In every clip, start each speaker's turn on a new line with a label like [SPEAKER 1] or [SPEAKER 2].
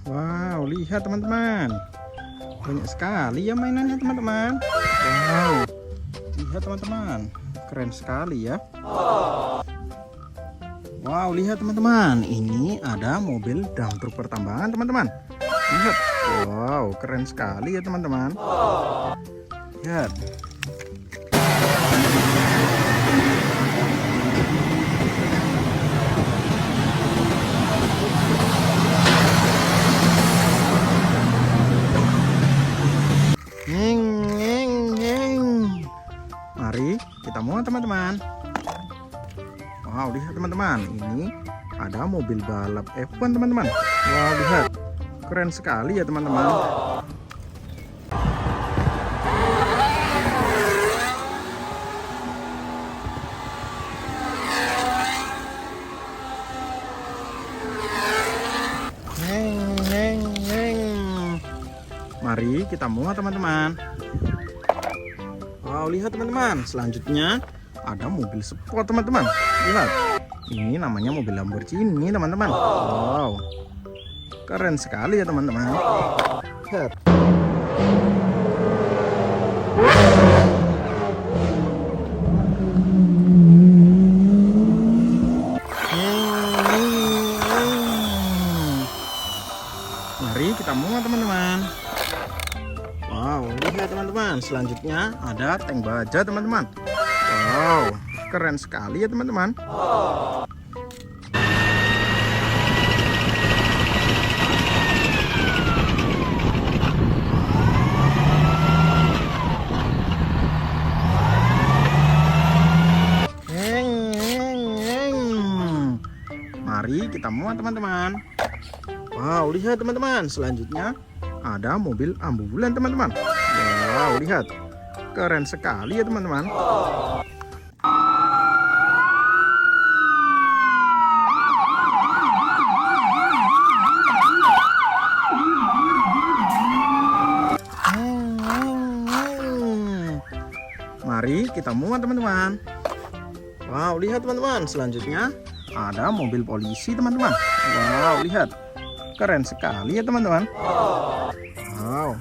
[SPEAKER 1] Wow, lihat teman-teman, banyak sekali ya mainannya teman-teman. Wow, lihat teman-teman, keren sekali ya. Wow, lihat teman-teman, ini ada mobil dump truk pertambangan teman-teman. Lihat, wow, keren sekali ya teman-teman. Lihat. Mari kita muat teman-teman. Wow, lihat teman-teman, ini ada mobil balap F1 teman-teman. Wow, lihat, keren sekali ya teman-teman. Mari kita muat teman-teman. Wow, lihat teman-teman, selanjutnya ada mobil sport teman-teman. Lihat, ini namanya mobil Lamborghini teman-teman. Wow, keren sekali ya teman-teman. Lihat. Mari kita muat teman-teman. Wow, lihat teman-teman, selanjutnya ada tank baja teman-teman. Wow, keren sekali ya teman-teman. Mari kita muat teman-teman. Wow, lihat teman-teman, selanjutnya ada mobil ambulan teman-teman. Wow, lihat, keren sekali ya teman-teman. Mari kita muat teman-teman. Wow, lihat teman-teman, selanjutnya ada mobil polisi teman-teman. Wow, lihat, keren sekali ya teman-teman. Wow.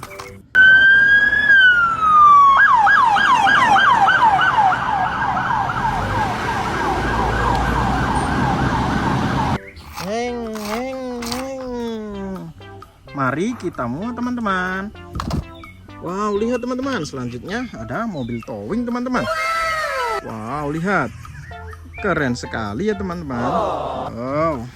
[SPEAKER 1] Mari kita muat teman-teman. Wow, lihat teman-teman, selanjutnya ada mobil towing teman-teman. Wow, lihat, keren sekali ya teman-teman. Wow.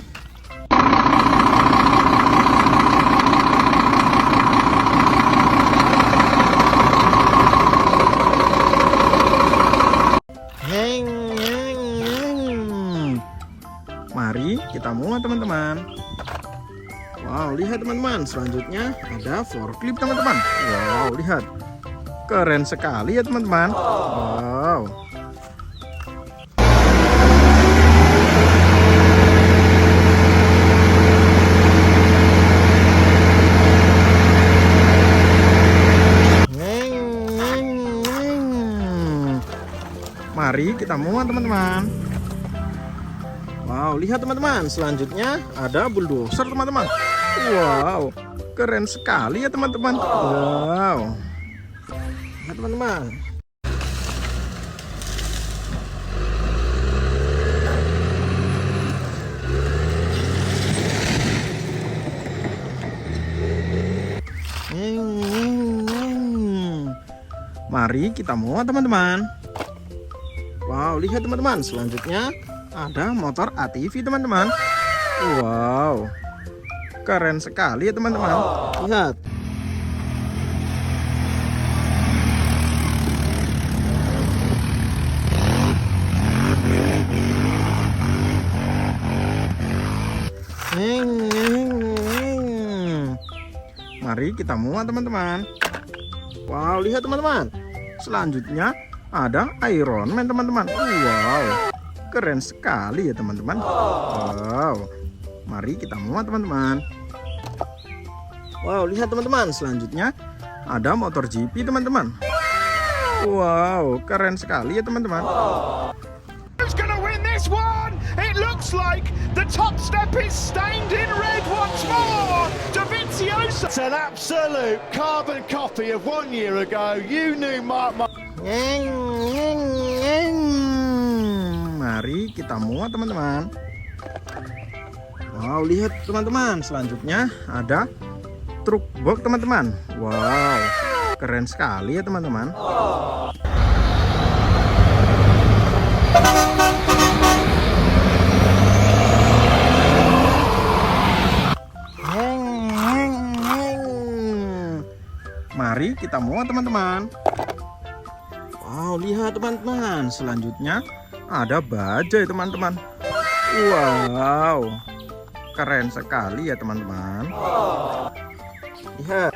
[SPEAKER 1] Mari kita muat teman-teman. Wow, lihat teman-teman, selanjutnya ada forklift teman-teman. Wow, lihat, keren sekali ya teman-teman. Wow. Mari kita muat teman-teman. Wow, lihat teman-teman, selanjutnya ada bulldozer teman-teman. Wow, keren sekali ya teman-teman. Wow, lihat teman-teman. Mari kita muat teman-teman. Wow, lihat teman-teman, selanjutnya ada motor ATV teman-teman. Wow, keren sekali ya teman-teman. Lihat. Mari kita muat teman-teman. Wow, lihat teman-teman, selanjutnya ada Iron Man teman-teman. Wow, keren sekali ya teman-teman. Wow, mari kita muat teman-teman. Wow, lihat teman-teman, selanjutnya ada motor GP teman-teman. Wow, keren sekali ya teman-teman.
[SPEAKER 2] Who's gonna win this one? It looks like the top step is stained in red once more. Dovizioso. It's an absolute carbon copy of 1 year ago. You knew Mark.
[SPEAKER 1] Mari kita muat teman-teman. Wow, lihat teman-teman, selanjutnya ada truk box teman-teman. Wow, keren sekali ya teman-teman. Mari kita muat teman-teman. Wow, lihat teman-teman, selanjutnya ada bajai teman-teman. Wow, keren sekali ya teman-teman. Lihat.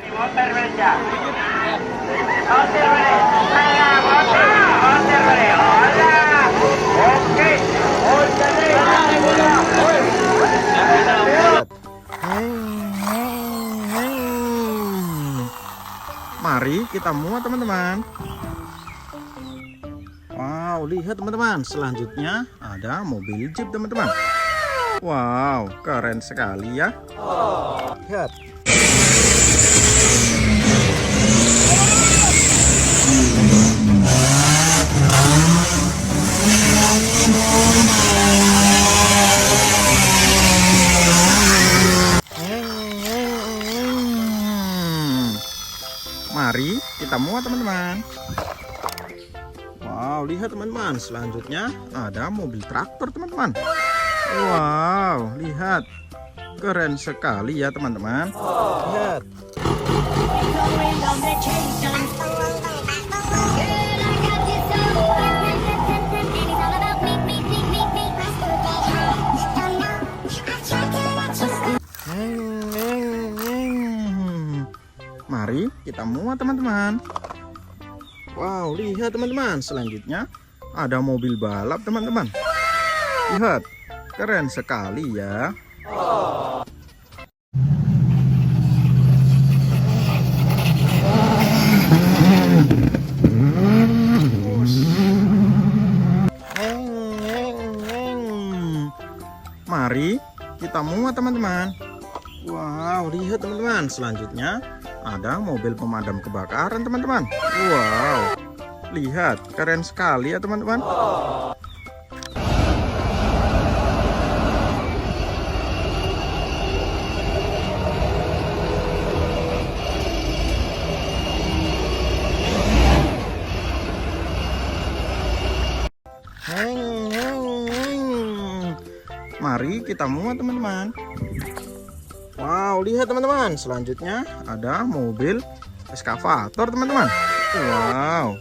[SPEAKER 1] Mari kita muat teman-teman. Wow, lihat teman-teman, selanjutnya ada mobil Jeep teman-teman. Wow, keren sekali ya. Lihat. Mari kita muat teman-teman. Wow, lihat teman-teman, selanjutnya ada mobil traktor teman-teman. Wow, lihat, keren sekali ya teman-teman. Lihat. Mari kita muat teman-teman. Wow, lihat teman-teman, selanjutnya ada mobil balap teman-teman. Lihat, keren sekali ya. Mari kita muat teman-teman. Wow, lihat teman-teman, selanjutnya ada mobil pemadam kebakaran teman-teman. Wow, lihat, keren sekali ya teman-teman. Mari kita muat teman-teman. Wow, lihat teman-teman, selanjutnya ada mobil eskavator teman-teman. Wow,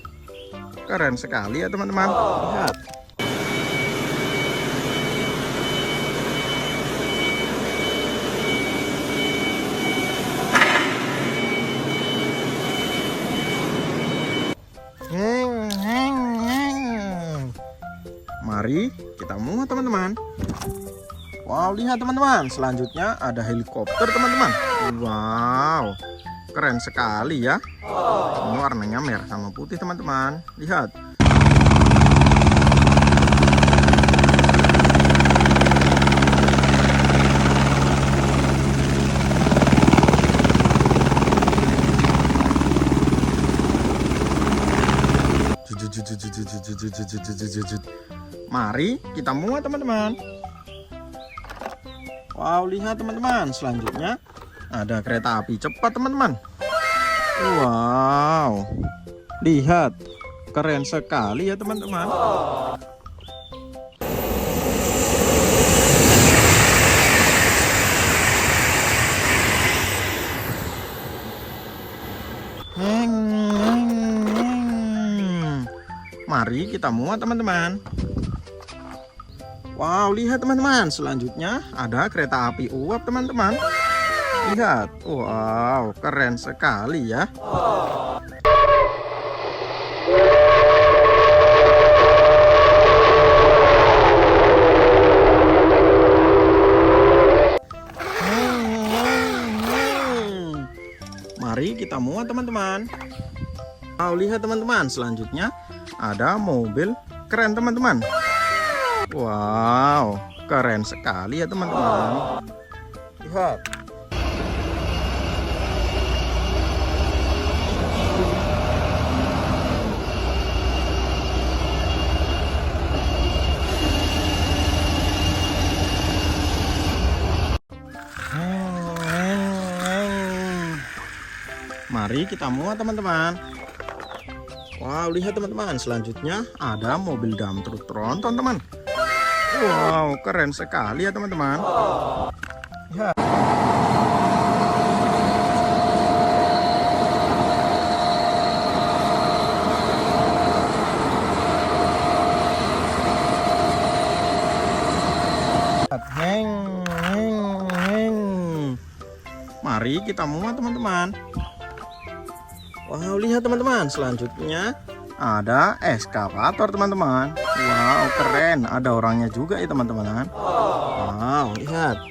[SPEAKER 1] keren sekali ya teman-teman. Lihat. Mari kita muat teman-teman. Wow, lihat teman-teman, selanjutnya ada helikopter teman-teman. Wow, keren sekali ya. Ini warnanya merah sama putih teman-teman. Lihat. Mari kita muat teman-teman. Wow, lihat teman-teman, selanjutnya ada kereta api cepat teman-teman. Wow, lihat, keren sekali ya teman-teman. Mari kita muat teman-teman. Wow, lihat teman-teman, selanjutnya ada kereta api uap teman-teman. Lihat, wow, keren sekali ya. Mari kita muat teman-teman. Wow, lihat teman-teman, selanjutnya ada mobil keren teman-teman. Wow, keren sekali ya teman-teman. Lihat. Mari kita muat teman-teman. Wow, lihat teman-teman, selanjutnya ada mobil dump truk tronton teman. Wow, keren sekali ya teman-teman. Ya. Mari kita muat teman-teman. Wow, lihat teman-teman, selanjutnya ada eskavator teman-teman. Wow, keren, ada orangnya juga ya teman-teman. Wow, lihat.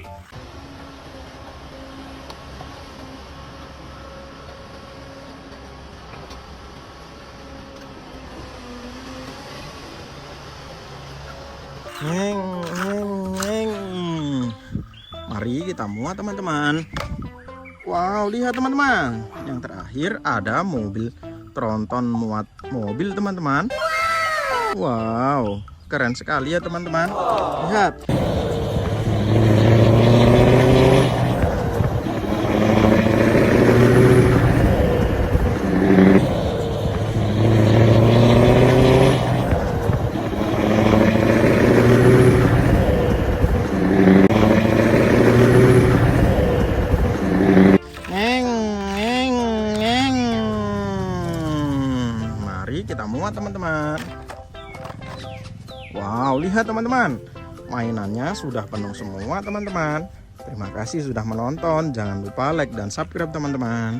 [SPEAKER 1] Mari kita muat teman-teman. Wow, lihat teman-teman, yang terakhir ada mobil tronton muat mobil teman-teman. Wow, keren sekali ya teman-teman. Lihat. Mari kita muat teman-teman. Wow, lihat teman-teman, mainannya sudah penuh semua teman-teman. Terima kasih sudah menonton. Jangan lupa like dan subscribe teman-teman.